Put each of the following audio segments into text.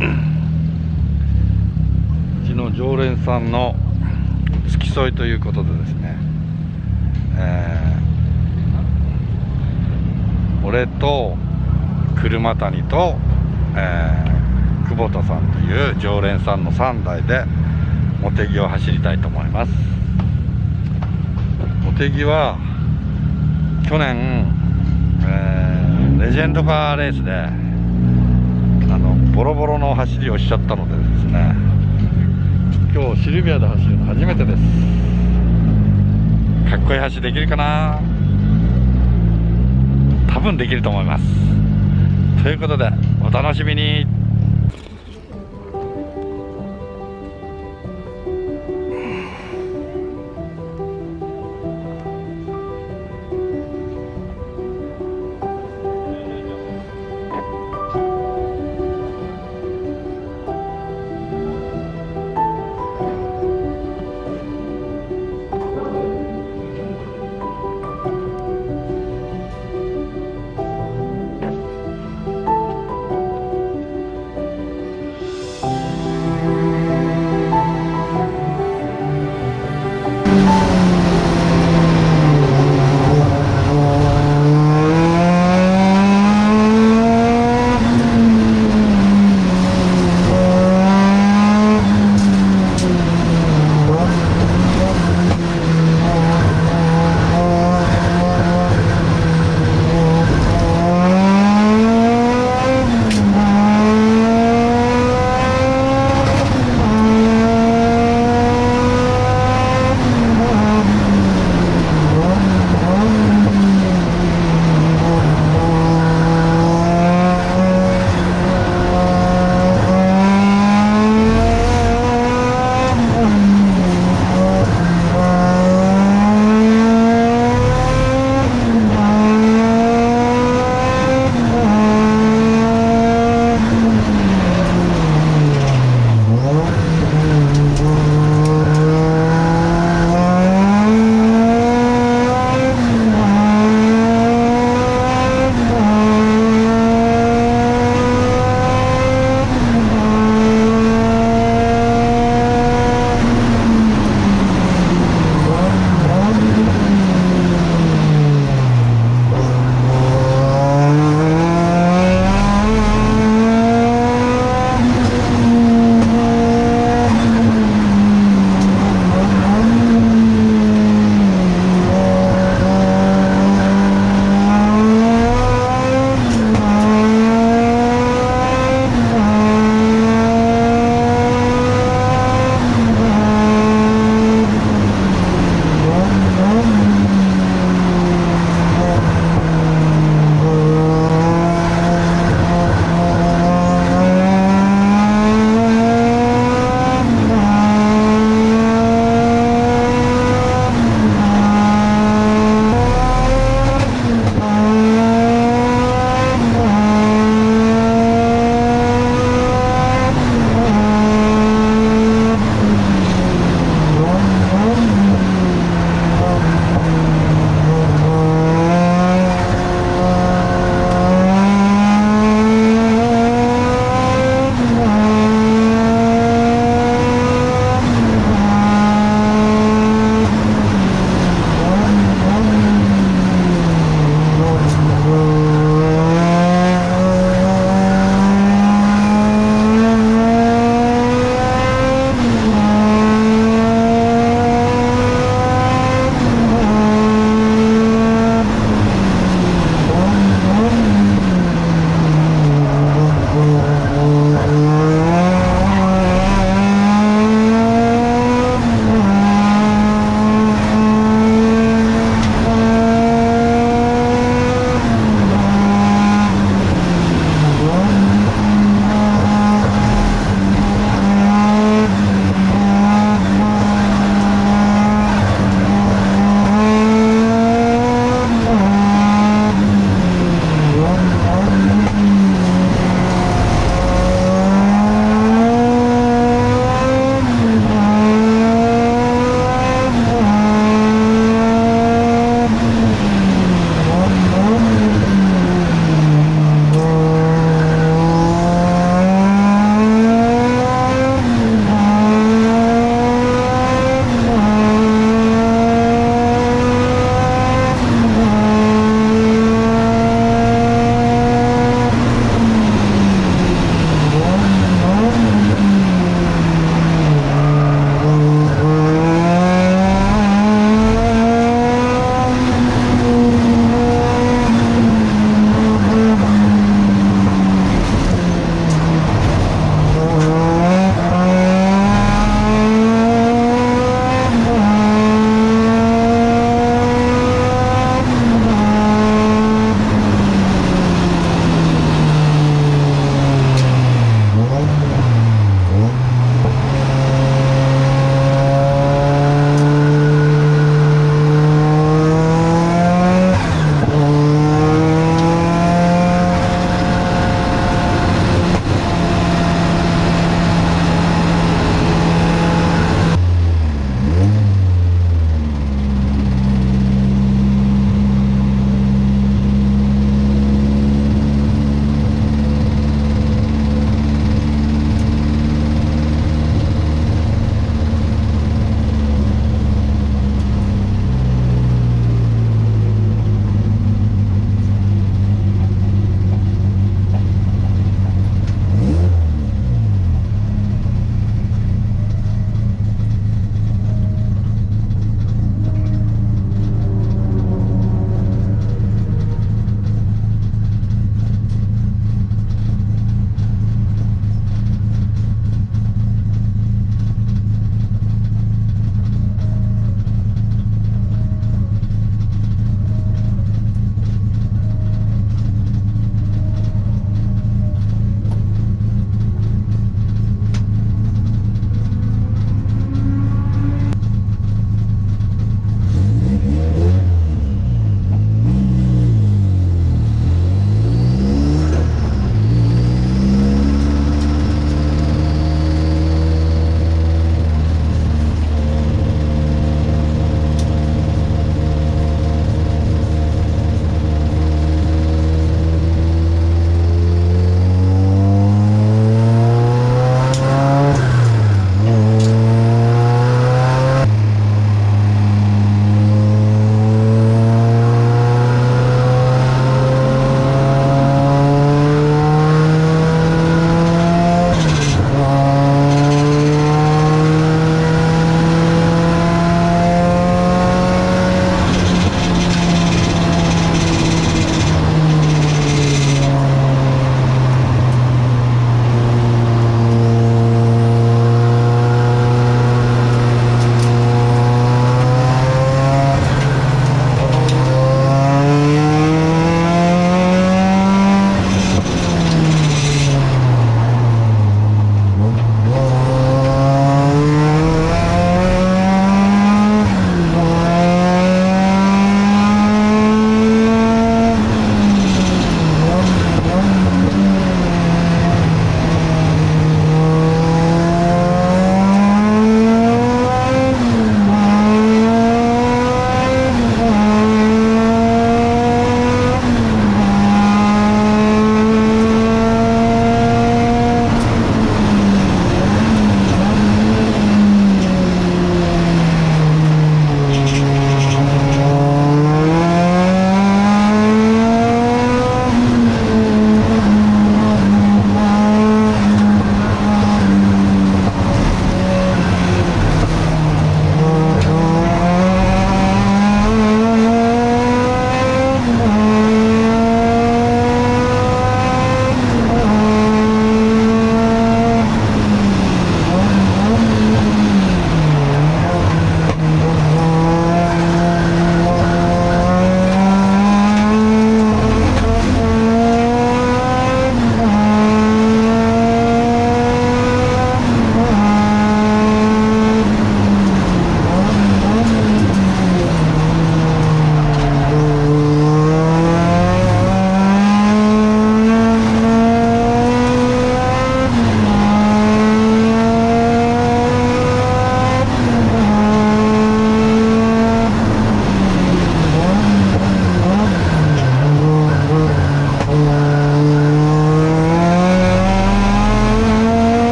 うちの常連さんの付き添いということでですね、俺と車谷と、久保田さんという常連さんの3台で茂木を走りたいと思います。茂木は去年、レジェンドカーレースでボロボロの走りをしちゃったのでですね、今日シルビアで走るの初めてです。かっこいい走りできるかな。多分できると思います。ということでお楽しみに。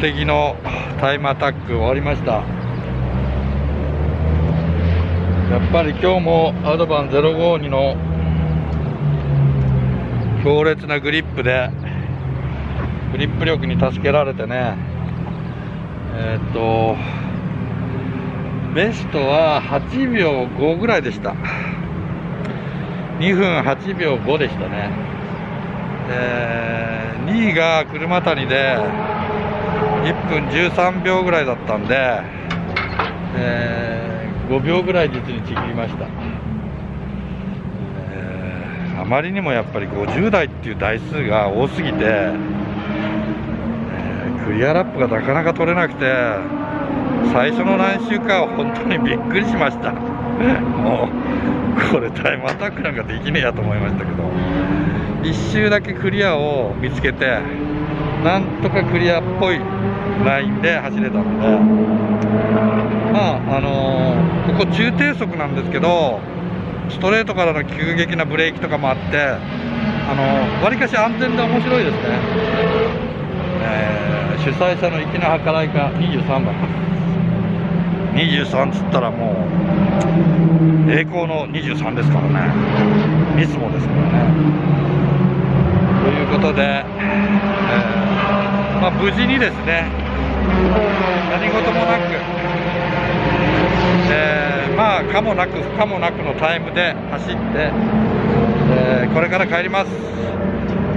的のタイムアタック終わりました。やっぱり今日もアドバン052の強烈なグリップでグリップ力に助けられてね、ベストは8秒5ぐらいでした。2分8秒5でしたね。2位が車谷で1分13秒ぐらいだったんで、5秒ぐらい実にちぎりました。あまりにもやっぱり50台っていう台数が多すぎて、クリアラップがなかなか取れなくて、最初の何周かは本当にびっくりしましたもうこれタイムアタックなんかできねえやと思いましたけど、1周だけクリアを見つけて、なんとかクリアっぽいラインで走れたので、まあここ中低速なんですけど、ストレートからの急激なブレーキとかもあって、わりかし安全で面白いですね。主催者の粋な計らいか23番23つったらもう栄光の23ですからね、ミスもですからね。ということで、まあ、無事にですね、何事もなく、まあ可もなく不可もなくのタイムで走って、これから帰ります。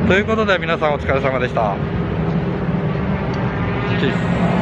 ということで皆さんお疲れ様でした。チーズ。